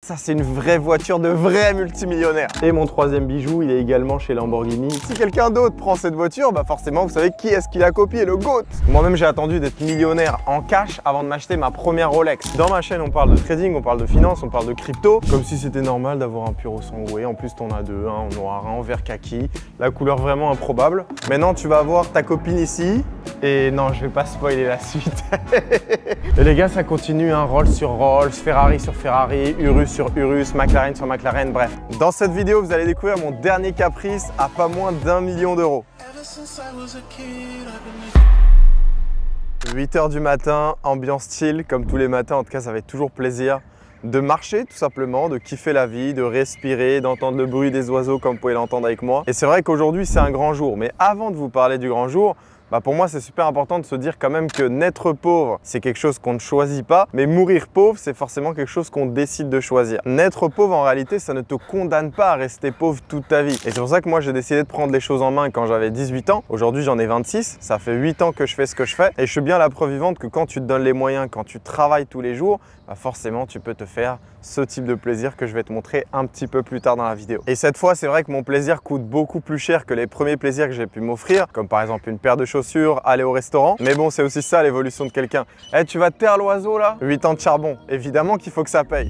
ça c'est une vraie voiture de vrai multimillionnaire. Et mon troisième bijou, il est également chez Lamborghini. Si quelqu'un d'autre prend cette voiture, bah forcément vous savez qui est-ce qui l'a copié, le GOAT. Moi-même j'ai attendu d'être millionnaire en cash avant de m'acheter ma première Rolex. Dans ma chaîne on parle de trading, on parle de finance, on parle de crypto, comme si c'était normal d'avoir un Puro Sangue. En plus t'en as deux, un en noir, un en vert kaki, la couleur vraiment improbable. Maintenant tu vas voir ta copine ici, et non je vais pas spoiler la suite. Et les gars ça continue, hein, Rolls sur Rolls, Ferrari sur Ferrari, Urus sur Urus, McLaren sur McLaren, bref. Dans cette vidéo vous allez découvrir mon dernier caprice à pas moins d'1 million d'euros. 8 h du matin, ambiance chill comme tous les matins, en tout cas ça fait toujours plaisir de marcher tout simplement, de kiffer la vie, de respirer, d'entendre le bruit des oiseaux comme vous pouvez l'entendre avec moi. Et c'est vrai qu'aujourd'hui c'est un grand jour, mais avant de vous parler du grand jour, pour moi c'est super important de se dire quand même que naître pauvre c'est quelque chose qu'on ne choisit pas, mais mourir pauvre c'est forcément quelque chose qu'on décide de choisir. Naître pauvre en réalité ça ne te condamne pas à rester pauvre toute ta vie, et c'est pour ça que moi j'ai décidé de prendre les choses en main quand j'avais 18 ans. Aujourd'hui j'en ai 26, ça fait 8 ans que je fais ce que je fais, et je suis bien la preuve vivante que quand tu te donnes les moyens, quand tu travailles tous les jours, forcément tu peux te faire ce type de plaisir que je vais te montrer un petit peu plus tard dans la vidéo. Et cette fois c'est vrai que mon plaisir coûte beaucoup plus cher que les premiers plaisirs que j'ai pu m'offrir, comme par exemple une paire de chaussures, aller au restaurant. Mais bon, c'est aussi ça l'évolution de quelqu'un. Eh, tu vas te taire l'oiseau là? 8 ans de charbon, évidemment qu'il faut que ça paye.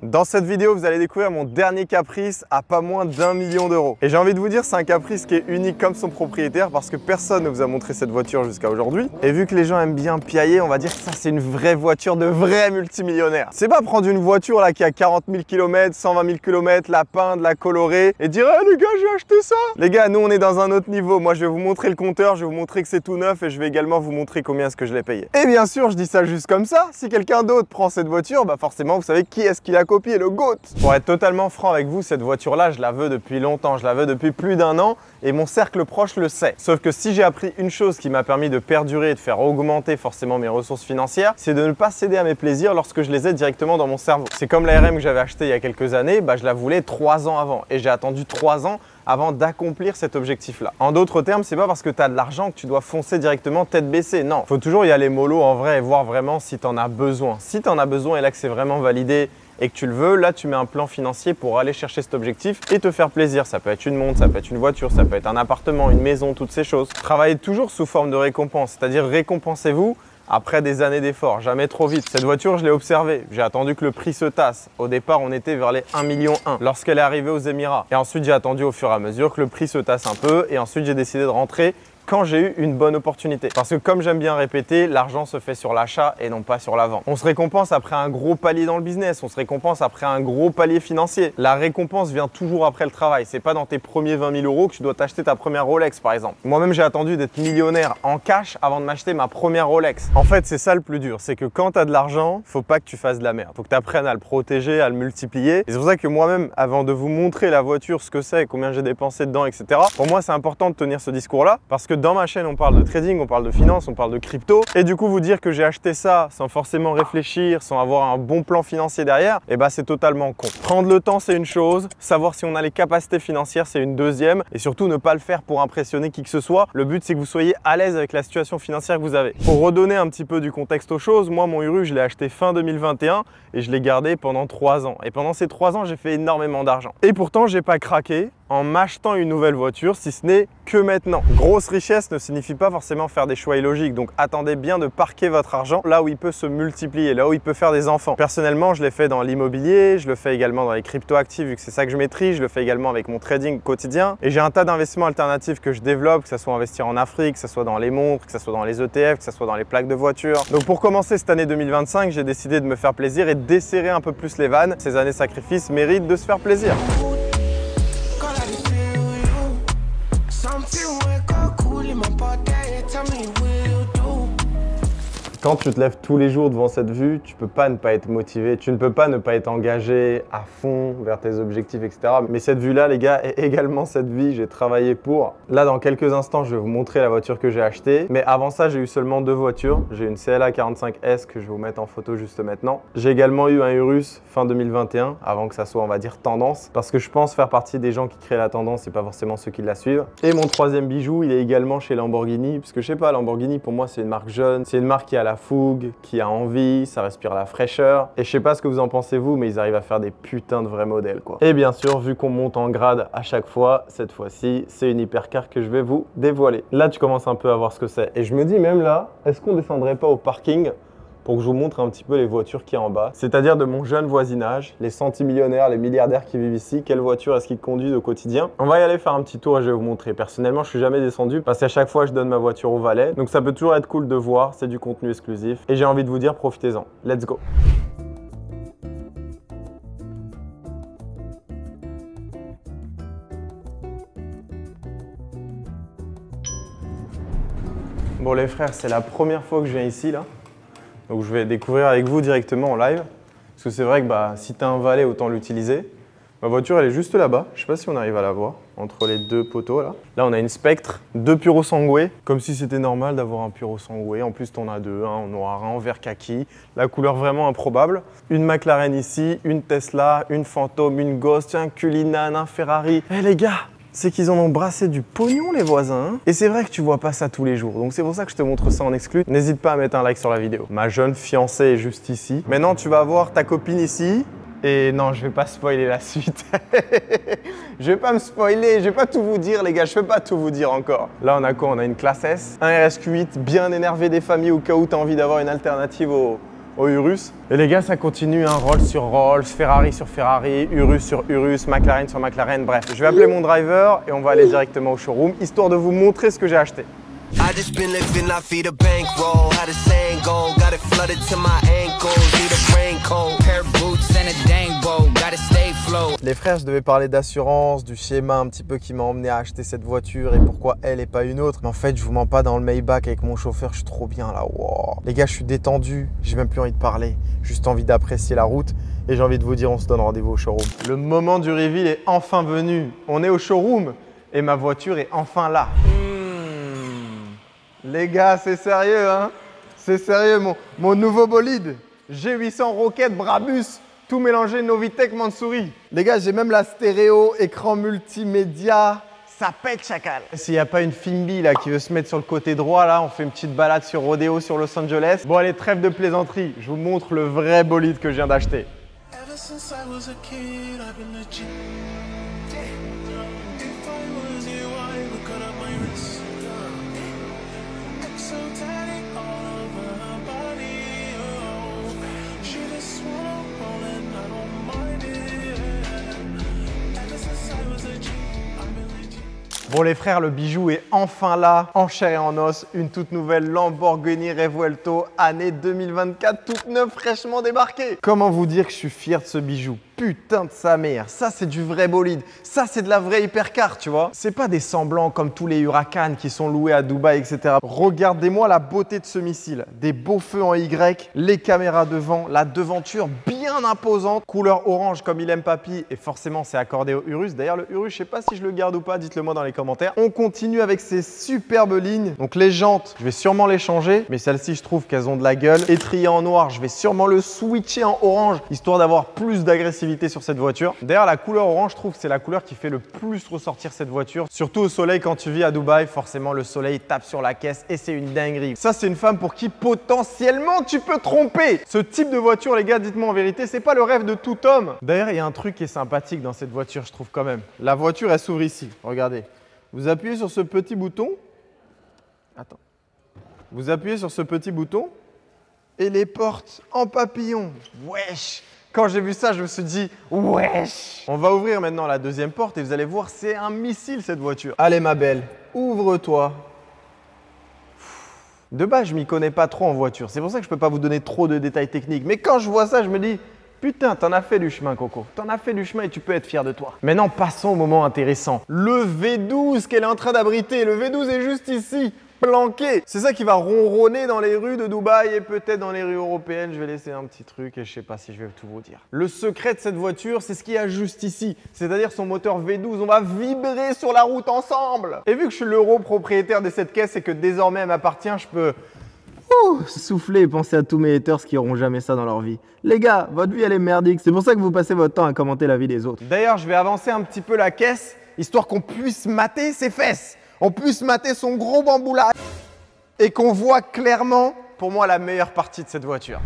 Dans cette vidéo, vous allez découvrir mon dernier caprice à pas moins d'1 million d'euros. Et j'ai envie de vous dire, c'est un caprice qui est unique comme son propriétaire parce que personne ne vous a montré cette voiture jusqu'à aujourd'hui. Et vu que les gens aiment bien piailler, on va dire que ça c'est une vraie voiture de vrai multimillionnaire. C'est pas prendre une voiture là qui a 40 000 km, 120 000 km, la peindre, la colorer et dire « les gars, j'ai acheté ça !» Les gars, nous on est dans un autre niveau. Moi je vais vous montrer le compteur, je vais vous montrer que c'est tout neuf et je vais également vous montrer combien est-ce que je l'ai payé. Et bien sûr, je dis ça juste comme ça. Si quelqu'un d'autre prend cette voiture, forcément vous savez qui est-ce qui l'a copié, le GOAT. Pour être totalement franc avec vous, cette voiture-là, je la veux depuis longtemps, je la veux depuis plus d'1 an et mon cercle proche le sait. Sauf que si j'ai appris une chose qui m'a permis de perdurer et de faire augmenter forcément mes ressources financières, c'est de ne pas céder à mes plaisirs lorsque je les ai directement dans mon cerveau. C'est comme la RM que j'avais achetée il y a quelques années, je la voulais 3 ans avant et j'ai attendu 3 ans avant d'accomplir cet objectif-là. En d'autres termes, c'est pas parce que tu as de l'argent que tu dois foncer directement tête baissée. Non, faut toujours y aller mollo en vrai et voir vraiment si tu en as besoin. Si tu en as besoin et là que c'est vraiment validé et que tu le veux, là tu mets un plan financier pour aller chercher cet objectif et te faire plaisir. Ça peut être une montre, ça peut être une voiture, ça peut être un appartement, une maison, toutes ces choses. Travaillez toujours sous forme de récompense, c'est-à-dire récompensez-vous après des années d'efforts, jamais trop vite. Cette voiture, je l'ai observée. J'ai attendu que le prix se tasse. Au départ, on était vers les 1,1 million lorsqu'elle est arrivée aux Émirats. Et ensuite, j'ai attendu au fur et à mesure que le prix se tasse un peu. Et ensuite, j'ai décidé de rentrer quand j'ai eu une bonne opportunité. Parce que comme j'aime bien répéter, l'argent se fait sur l'achat et non pas sur la vente. On se récompense après un gros palier dans le business, on se récompense après un gros palier financier. La récompense vient toujours après le travail. C'est pas dans tes premiers 20 000 euros que tu dois t'acheter ta première Rolex par exemple. Moi-même j'ai attendu d'être millionnaire en cash avant de m'acheter ma première Rolex. En fait c'est ça le plus dur, c'est que quand tu as de l'argent, faut pas que tu fasses de la merde. Faut que tu apprennes à le protéger, à le multiplier. Et c'est pour ça que moi-même, avant de vous montrer la voiture, ce que c'est, combien j'ai dépensé dedans, etc. Pour moi c'est important de tenir ce discours-là parce que dans ma chaîne, on parle de trading, on parle de finance, on parle de crypto. Et du coup, vous dire que j'ai acheté ça sans forcément réfléchir, sans avoir un bon plan financier derrière, c'est totalement con. Prendre le temps, c'est une chose. Savoir si on a les capacités financières, c'est une deuxième. Et surtout, ne pas le faire pour impressionner qui que ce soit. Le but, c'est que vous soyez à l'aise avec la situation financière que vous avez. Pour redonner un petit peu du contexte aux choses, moi, mon Urus, je l'ai acheté fin 2021 et je l'ai gardé pendant 3 ans. Et pendant ces 3 ans, j'ai fait énormément d'argent. Et pourtant, j'ai pas craqué en m'achetant une nouvelle voiture, si ce n'est que maintenant. Grosse richesse ne signifie pas forcément faire des choix illogiques, donc attendez bien de parquer votre argent là où il peut se multiplier, là où il peut faire des enfants. Personnellement, je l'ai fait dans l'immobilier, je le fais également dans les crypto-actifs vu que c'est ça que je maîtrise, je le fais également avec mon trading quotidien et j'ai un tas d'investissements alternatifs que je développe, que ce soit investir en Afrique, que ce soit dans les montres, que ce soit dans les ETF, que ce soit dans les plaques de voiture. Donc pour commencer cette année 2025, j'ai décidé de me faire plaisir et de desserrer un peu plus les vannes. Ces années sacrifices méritent de se faire plaisir. Quand tu te lèves tous les jours devant cette vue, tu peux pas ne pas être motivé, tu ne peux pas ne pas être engagé à fond vers tes objectifs, etc. Mais cette vue-là, les gars, est également cette vie. J'ai travaillé pour. Là, dans quelques instants, je vais vous montrer la voiture que j'ai achetée. Mais avant ça, j'ai eu seulement 2 voitures. J'ai une CLA 45S que je vais vous mettre en photo juste maintenant. J'ai également eu un Urus fin 2021, avant que ça soit, on va dire, tendance. Parce que je pense faire partie des gens qui créent la tendance et pas forcément ceux qui la suivent. Et mon troisième bijou, il est également chez Lamborghini. Parce que je sais pas, Lamborghini, pour moi, c'est une marque jeune. C'est une marque qui a la fougue, qui a envie, ça respire la fraîcheur. Et je sais pas ce que vous en pensez vous, mais ils arrivent à faire des putains de vrais modèles, quoi. Et bien sûr, vu qu'on monte en grade à chaque fois, cette fois-ci, c'est une hypercar que je vais vous dévoiler. Là, tu commences un peu à voir ce que c'est. Et je me dis même là, est-ce qu'on descendrait pas au parking pour que je vous montre un petit peu les voitures qu'il y a en bas, c'est-à-dire de mon jeune voisinage, les centimillionnaires, les milliardaires qui vivent ici, quelle voiture est-ce qu'ils conduisent au quotidien. On va y aller faire un petit tour et je vais vous montrer. Personnellement, je suis jamais descendu parce qu'à chaque fois, je donne ma voiture au valet. Donc ça peut toujours être cool de voir, c'est du contenu exclusif. Et j'ai envie de vous dire, profitez-en. Let's go! Bon les frères, c'est la première fois que je viens ici là. Donc je vais découvrir avec vous directement en live. Parce que c'est vrai que si tu as un valet, autant l'utiliser. Ma voiture, elle est juste là-bas. Je sais pas si on arrive à la voir, entre les deux poteaux là. Là, on a une Spectre, 2 Puro Sangue, comme si c'était normal d'avoir un Puro Sangue. En plus, t'en as 2, un en noir, un en vert kaki. La couleur vraiment improbable. Une McLaren ici, une Tesla, une Phantom, une Ghost, un Cullinan, un Ferrari. Eh les gars, c'est qu'ils en ont brassé du pognon les voisins. Hein, et c'est vrai que tu vois pas ça tous les jours. Donc c'est pour ça que je te montre ça en exclu. N'hésite pas à mettre un like sur la vidéo. Ma jeune fiancée est juste ici. Maintenant, tu vas voir ta copine ici. Et non, je vais pas spoiler la suite. Je vais pas me spoiler, je vais pas tout vous dire les gars, je peux pas tout vous dire encore. Là, on a quoi? On a une classe S, un RSQ8 bien énervé des familles au cas où tu as envie d'avoir une alternative au Urus. Et les gars, ça continue, hein, Rolls sur Rolls, Ferrari sur Ferrari, Urus sur Urus, McLaren sur McLaren, bref. Je vais appeler mon driver et on va aller directement au showroom, histoire de vous montrer ce que j'ai acheté. I just been living la vie de bankroll, how the saying go, got it flooded to my ankles, need a raincoat, pair of boots and a dang boat, gotta stay flow. Les frères, je devais parler d'assurance, du schéma un petit peu qui m'a emmené à acheter cette voiture et pourquoi elle et pas une autre. Mais en fait, je vous mens pas, dans le Maybach avec mon chauffeur, je suis trop bien là. Wow. Les gars, je suis détendu, j'ai même plus envie de parler, juste envie d'apprécier la route et j'ai envie de vous dire, on se donne rendez-vous au showroom. Le moment du reveal est enfin venu. On est au showroom et ma voiture est enfin là. Les gars, c'est sérieux, hein? C'est sérieux, mon nouveau bolide. G800 Rocket Brabus, tout mélangé Novitec Mansouri. Les gars, j'ai même la stéréo, écran multimédia. Ça pète, chacal. S'il n'y a pas une Fimbi là qui veut se mettre sur le côté droit, là, on fait une petite balade sur Rodeo sur Los Angeles. Bon, allez, trêve de plaisanterie. Je vous montre le vrai bolide que je viens d'acheter. Bon les frères, le bijou est enfin là, en chair et en os, une toute nouvelle Lamborghini Revuelto, année 2024, toute neuve, fraîchement débarquée. Comment vous dire que je suis fier de ce bijou? Putain de sa mère, ça c'est du vrai bolide, ça c'est de la vraie hypercar, tu vois. C'est pas des semblants comme tous les Huracan qui sont loués à Dubaï, etc. Regardez-moi la beauté de ce missile, des beaux feux en Y, les caméras devant, la devanture bien imposante, couleur orange comme il aime papy et forcément c'est accordé au Urus. D'ailleurs le Urus, je sais pas si je le garde ou pas, dites-le moi dans les commentaires. On continue avec ces superbes lignes, donc les jantes, je vais sûrement les changer, mais celles-ci je trouve qu'elles ont de la gueule. Étrier en noir, je vais sûrement le switcher en orange, histoire d'avoir plus d'agressivité sur cette voiture. D'ailleurs, la couleur orange, je trouve que c'est la couleur qui fait le plus ressortir cette voiture. Surtout au soleil, quand tu vis à Dubaï, forcément, le soleil tape sur la caisse et c'est une dinguerie. Ça, c'est une femme pour qui potentiellement tu peux tromper. Ce type de voiture, les gars, dites-moi en vérité, c'est pas le rêve de tout homme. D'ailleurs, il y a un truc qui est sympathique dans cette voiture, je trouve quand même. La voiture, elle s'ouvre ici. Regardez. Vous appuyez sur ce petit bouton. Attends. Vous appuyez sur ce petit bouton et les portes en papillon. Wesh! Quand j'ai vu ça, je me suis dit, wesh! On va ouvrir maintenant la deuxième porte et vous allez voir, c'est un missile cette voiture. Allez ma belle, ouvre-toi. De base, je m'y connais pas trop en voiture. C'est pour ça que je peux pas vous donner trop de détails techniques. Mais quand je vois ça, je me dis, putain, t'en as fait du chemin, Coco. T'en as fait du chemin et tu peux être fier de toi. Maintenant, passons au moment intéressant. Le V12 qu'elle est en train d'abriter. Le V12 est juste ici. planqué. C'est ça qui va ronronner dans les rues de Dubaï et peut-être dans les rues européennes. Je vais laisser un petit truc et je sais pas si je vais tout vous dire. Le secret de cette voiture, c'est ce qu'il y a juste ici, c'est-à-dire son moteur V12. On va vibrer sur la route ensemble. Et vu que je suis l'euro propriétaire de cette caisse et que désormais elle m'appartient, je peux souffler et penser à tous mes haters qui n'auront jamais ça dans leur vie. Les gars, votre vie elle est merdique, c'est pour ça que vous passez votre temps à commenter la vie des autres. D'ailleurs, je vais avancer un petit peu la caisse, histoire qu'on puisse mater ses fesses, on puisse mater son gros bambou là, et qu'on voit clairement, pour moi, la meilleure partie de cette voiture.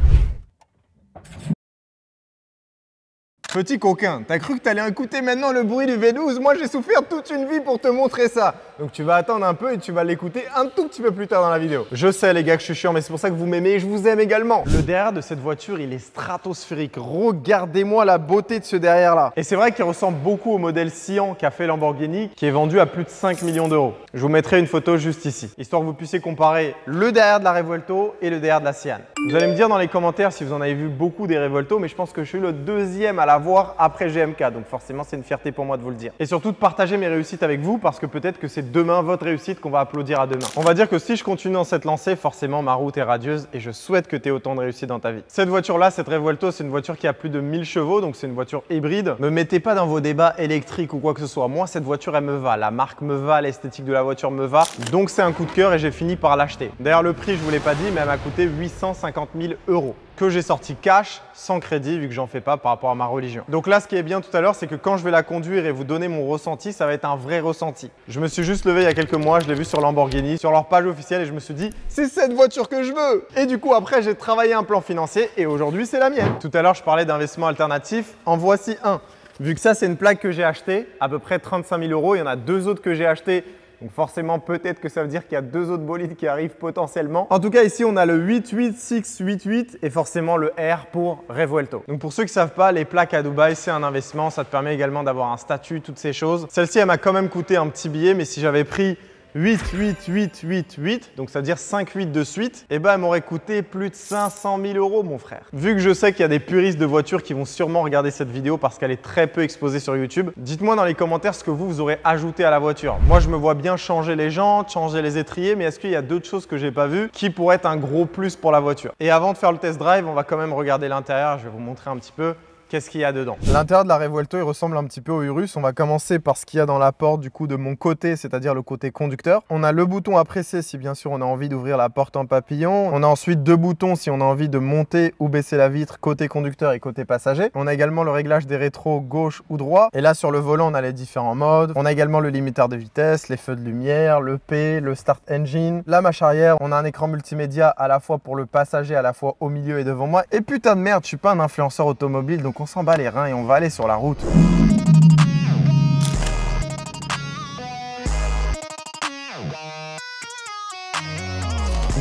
Petit coquin, t'as cru que t'allais écouter maintenant le bruit du V12? Moi j'ai souffert toute une vie pour te montrer ça. Donc tu vas attendre un peu et tu vas l'écouter un tout petit peu plus tard dans la vidéo. Je sais les gars que je suis chiant, mais c'est pour ça que vous m'aimez et je vous aime également. Le derrière de cette voiture, il est stratosphérique. Regardez-moi la beauté de ce derrière là. Et c'est vrai qu'il ressemble beaucoup au modèle Sian qu'a fait Lamborghini, qui est vendu à plus de 5 millions d'euros. Je vous mettrai une photo juste ici, histoire que vous puissiez comparer le derrière de la Revuelto et le derrière de la Sian. Vous allez me dire dans les commentaires si vous en avez vu beaucoup des Revuelto, mais je pense que je suis le deuxième à la voir après GMK, donc forcément c'est une fierté pour moi de vous le dire. Et surtout de partager mes réussites avec vous, parce que peut-être que c'est demain votre réussite qu'on va applaudir à demain. On va dire que si je continue dans cette lancée, forcément ma route est radieuse et je souhaite que tu aies autant de réussite dans ta vie. Cette voiture-là, cette Revuelto, c'est une voiture qui a plus de 1000 chevaux, donc c'est une voiture hybride. Me mettez pas dans vos débats électriques ou quoi que ce soit. Moi, cette voiture, elle me va. La marque me va, l'esthétique de la voiture me va. Donc c'est un coup de cœur et j'ai fini par l'acheter. D'ailleurs, le prix, je vous l'ai pas dit, mais elle m'a coûté 850 000 €. Que j'ai sorti cash, sans crédit, vu que j'en fais pas par rapport à ma religion. Donc là, ce qui est bien tout à l'heure, c'est que quand je vais la conduire et vous donner mon ressenti, ça va être un vrai ressenti. Je me suis juste levé il y a quelques mois, je l'ai vu sur Lamborghini, sur leur page officielle et je me suis dit, c'est cette voiture que je veux. Et du coup, après, j'ai travaillé un plan financier et aujourd'hui, c'est la mienne. Tout à l'heure, je parlais d'investissement alternatif. En voici un. Vu que ça, c'est une plaque que j'ai achetée, à peu près 35 000 €. Il y en a deux autres que j'ai achetées. Donc forcément, peut-être que ça veut dire qu'il y a deux autres bolides qui arrivent potentiellement. En tout cas, ici, on a le 88688 et forcément le R pour Revuelto. Donc pour ceux qui ne savent pas, les plaques à Dubaï, c'est un investissement. Ça te permet également d'avoir un statut, toutes ces choses. Celle-ci, elle m'a quand même coûté un petit billet, mais si j'avais pris 88888, donc ça veut dire 5 8 de suite, et ben elle m'aurait coûté plus de 500 000 € mon frère. Vu que je sais qu'il y a des puristes de voitures qui vont sûrement regarder cette vidéo parce qu'elle est très peu exposée sur YouTube, dites-moi dans les commentaires ce que vous aurez ajouté à la voiture. Moi je me vois bien changer les jantes, changer les étriers, mais est-ce qu'il y a d'autres choses que j'ai pas vues qui pourraient être un gros plus pour la voiture? Et avant de faire le test drive, on va quand même regarder l'intérieur, je vais vous montrer un petit peu qu'est-ce qu'il y a dedans. L'intérieur de la Revuelto, il ressemble un petit peu au Urus. On va commencer par ce qu'il y a dans la porte du coup de mon côté, c'est-à-dire le côté conducteur. On a le bouton à presser si bien sûr on a envie d'ouvrir la porte en papillon. On a ensuite deux boutons si on a envie de monter ou baisser la vitre côté conducteur et côté passager. On a également le réglage des rétros gauche ou droit. Et là sur le volant, on a les différents modes. On a également le limiteur de vitesse, les feux de lumière, le P, le start engine, la marche arrière. On a un écran multimédia à la fois pour le passager, à la fois au milieu et devant moi. Et putain de merde, je suis pas un influenceur automobile, donc on s'en bat les reins et on va aller sur la route.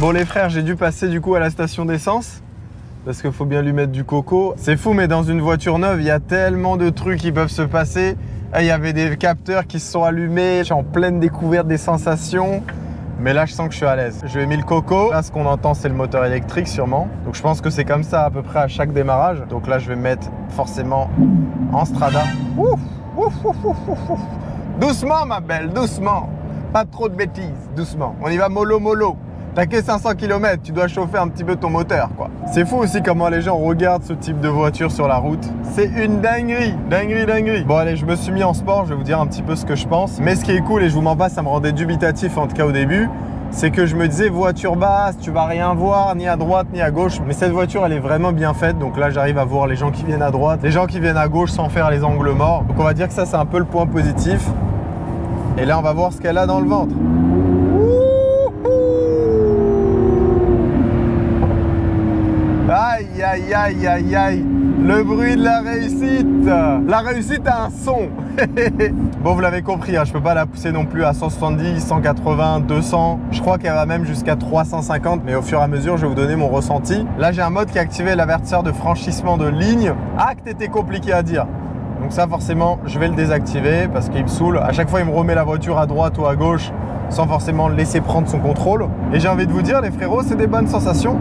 Bon les frères, j'ai dû passer du coup à la station d'essence parce qu'il faut bien lui mettre du coco. C'est fou, mais dans une voiture neuve, il y a tellement de trucs qui peuvent se passer. Il y avait des capteurs qui se sont allumés, je suis en pleine découverte des sensations. Mais là, je sens que je suis à l'aise. Je lui ai mis le coco. Là, ce qu'on entend, c'est le moteur électrique sûrement. Donc, je pense que c'est comme ça à peu près à chaque démarrage. Donc là, je vais mettre forcément en strada. Ouf, ouf, ouf, ouf, ouf. Doucement, ma belle, doucement. Pas trop de bêtises, doucement. On y va mollo, mollo. T'as que 500 km, tu dois chauffer un petit peu ton moteur, quoi. C'est fou aussi comment les gens regardent ce type de voiture sur la route. C'est une dinguerie, dinguerie, dinguerie. Bon, allez, je me suis mis en sport, je vais vous dire un petit peu ce que je pense. Mais ce qui est cool, et je vous mens pas, ça me rendait dubitatif, en tout cas au début, c'est que je me disais voiture basse, tu vas rien voir, ni à droite, ni à gauche. Mais cette voiture, elle est vraiment bien faite. Donc là, j'arrive à voir les gens qui viennent à droite, les gens qui viennent à gauche sans faire les angles morts. Donc on va dire que ça, c'est un peu le point positif. Et là, on va voir ce qu'elle a dans le ventre. Aïe, aïe, aïe, aïe, aïe. Le bruit de la réussite. La réussite a un son. Bon, vous l'avez compris, hein, je ne peux pas la pousser non plus à 170, 180, 200. Je crois qu'elle va même jusqu'à 350. Mais au fur et à mesure, je vais vous donner mon ressenti. Là, j'ai un mode qui a activé l'avertisseur de franchissement de ligne. Acte était compliqué à dire. Donc ça, forcément, je vais le désactiver parce qu'il me saoule. À chaque fois, il me remet la voiture à droite ou à gauche sans forcément laisser prendre son contrôle. Et j'ai envie de vous dire, les frérots, c'est des bonnes sensations.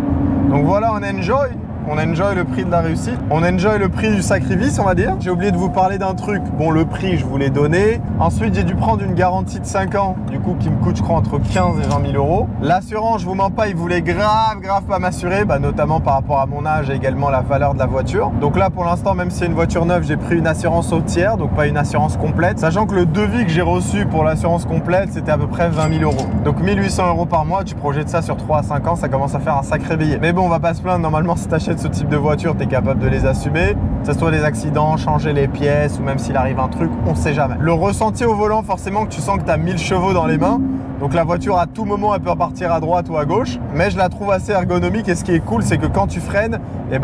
Donc voilà, on enjoy. on enjoy le prix de la réussite, on enjoy le prix du sacrifice, on va dire. J'ai oublié de vous parler d'un truc. Bon, le prix, je vous l'ai donné. Ensuite, j'ai dû prendre une garantie de 5 ans, du coup, qui me coûte, je crois, entre 15 et 20 000 euros. L'assurance, je vous mens pas, ils voulaient grave pas m'assurer, notamment par rapport à mon âge et également la valeur de la voiture. Donc là, pour l'instant, même si c'est une voiture neuve, j'ai pris une assurance au tiers, donc pas une assurance complète. Sachant que le devis que j'ai reçu pour l'assurance complète, c'était à peu près 20 000 euros. Donc 1 800 euros par mois, tu projettes ça sur 3 à 5 ans, ça commence à faire un sacré billet. Mais bon, on va pas se plaindre, normalement, si tu achètes ce type de voiture, tu es capable de les assumer. Que ce soit des accidents, changer les pièces ou même s'il arrive un truc, on sait jamais. Le ressenti au volant, forcément que tu sens que tu as 1000 chevaux dans les mains. Donc la voiture, à tout moment, elle peut repartir à droite ou à gauche. Mais je la trouve assez ergonomique et ce qui est cool, c'est que quand tu freines,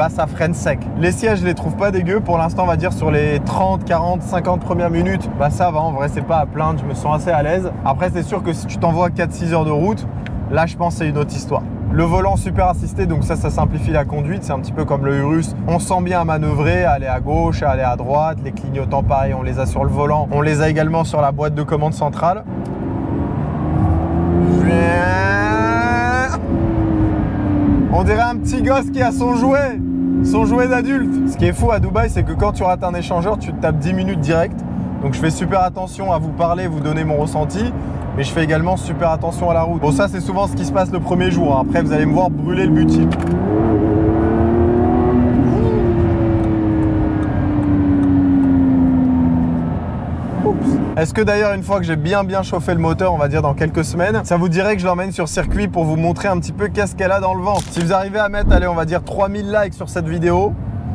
ça freine sec. Les sièges, je les trouve pas dégueux. Pour l'instant, on va dire sur les 30, 40, 50 premières minutes, ça va. En vrai, c'est pas à plaindre. Je me sens assez à l'aise. Après, c'est sûr que si tu t'envoies 4-6 heures de route, là, je pense que c'est une autre histoire. Le volant super assisté, donc ça simplifie la conduite. C'est un petit peu comme le Urus. On sent bien à manœuvrer, à aller à gauche, à aller à droite. Les clignotants, pareil, on les a sur le volant. On les a également sur la boîte de commande centrale. On dirait un petit gosse qui a son jouet d'adulte. Ce qui est fou à Dubaï, c'est que quand tu rates un échangeur, tu te tapes 10 minutes direct. Donc je fais super attention à vous parler, vous donner mon ressenti. Mais je fais également super attention à la route. Bon, ça, c'est souvent ce qui se passe le premier jour. Après, vous allez me voir brûler le butyle. Est-ce que d'ailleurs, une fois que j'ai bien chauffé le moteur, on va dire dans quelques semaines, ça vous dirait que je l'emmène sur circuit pour vous montrer un petit peu qu'est-ce qu'elle a dans le ventre? Si vous arrivez à mettre, allez, on va dire 3000 likes sur cette vidéo,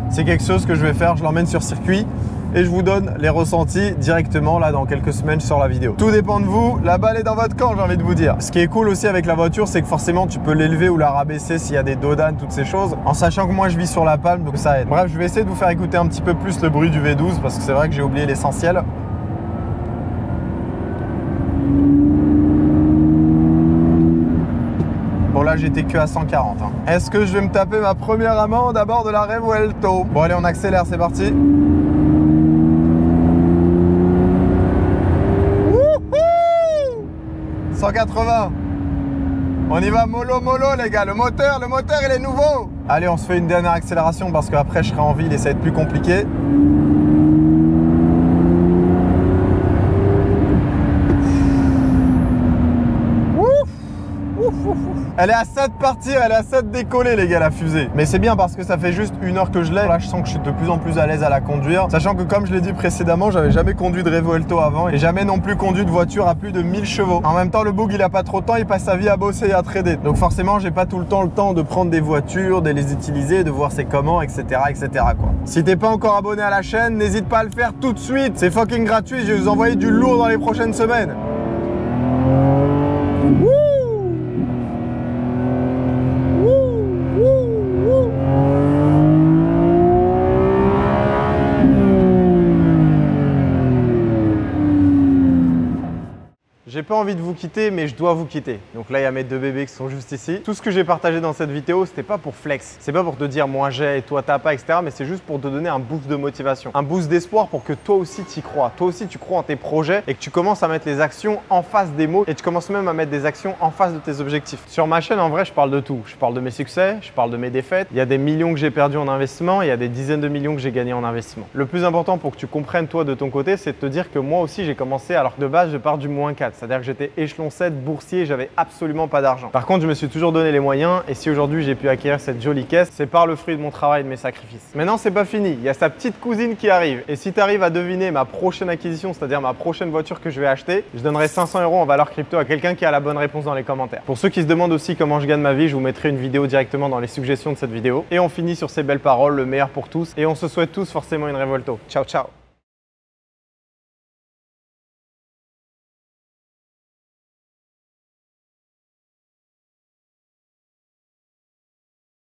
c'est quelque chose que je vais faire, je l'emmène sur circuit et je vous donne les ressentis directement là dans quelques semaines sur la vidéo. Tout dépend de vous, la balle est dans votre camp, j'ai envie de vous dire. Ce qui est cool aussi avec la voiture, c'est que forcément tu peux l'élever ou la rabaisser s'il y a des dodanes, toutes ces choses, en sachant que moi je vis sur la palme, donc ça aide. Bref, je vais essayer de vous faire écouter un petit peu plus le bruit du V12 parce que c'est vrai que j'ai oublié l'essentiel. Bon là j'étais que à 140. Est-ce que je vais me taper ma première amende à bord de la Revuelto? Bon allez, on accélère, c'est parti. Wouhou 180. On y va mollo les gars, le moteur il est nouveau. Allez, on se fait une dernière accélération parce qu'après je serai en ville et ça va être plus compliqué. Elle est à ça de partir, elle est à ça de décoller les gars, la fusée. Mais c'est bien parce que ça fait juste 1 heure que je l'ai. Là je sens que je suis de plus en plus à l'aise à la conduire. Sachant que comme je l'ai dit précédemment, j'avais jamais conduit de Revuelto avant et jamais non plus conduit de voiture à plus de 1000 chevaux. En même temps, le Boog il a pas trop de temps, il passe sa vie à bosser et à trader. Donc forcément, j'ai pas tout le temps de prendre des voitures, de les utiliser, de voir c'est comment, etc. quoi. Si t'es pas encore abonné à la chaîne, n'hésite pas à le faire tout de suite. C'est fucking gratuit, je vais vous envoyer du lourd dans les prochaines semaines. J'ai pas envie de vous quitter, mais je dois vous quitter. Donc là, il y a mes 2 bébés qui sont juste ici. Tout ce que j'ai partagé dans cette vidéo, c'était pas pour flex. C'est pas pour te dire moi j'ai et toi t'as pas, etc. Mais c'est juste pour te donner un boost de motivation, un boost d'espoir pour que toi aussi t'y crois. Toi aussi tu crois en tes projets et que tu commences à mettre les actions en face des mots et tu commences même à mettre des actions en face de tes objectifs. Sur ma chaîne, en vrai, je parle de tout. Je parle de mes succès, je parle de mes défaites. Il y a des millions que j'ai perdus en investissement, il y a des dizaines de millions que j'ai gagnés en investissement. Le plus important pour que tu comprennes toi de ton côté, c'est de te dire que moi aussi j'ai commencé alors que de base je pars du -4. C'est-à-dire que j'étais échelon 7 boursier, j'avais absolument pas d'argent. Par contre, je me suis toujours donné les moyens et si aujourd'hui j'ai pu acquérir cette jolie caisse, c'est par le fruit de mon travail et de mes sacrifices. Maintenant, c'est pas fini. Il y a sa petite cousine qui arrive et si tu arrives à deviner ma prochaine acquisition, c'est-à-dire ma prochaine voiture que je vais acheter, je donnerai 500 € en valeur crypto à quelqu'un qui a la bonne réponse dans les commentaires. Pour ceux qui se demandent aussi comment je gagne ma vie, je vous mettrai une vidéo directement dans les suggestions de cette vidéo. Et on finit sur ces belles paroles, le meilleur pour tous et on se souhaite tous forcément une Revuelto. Ciao, ciao.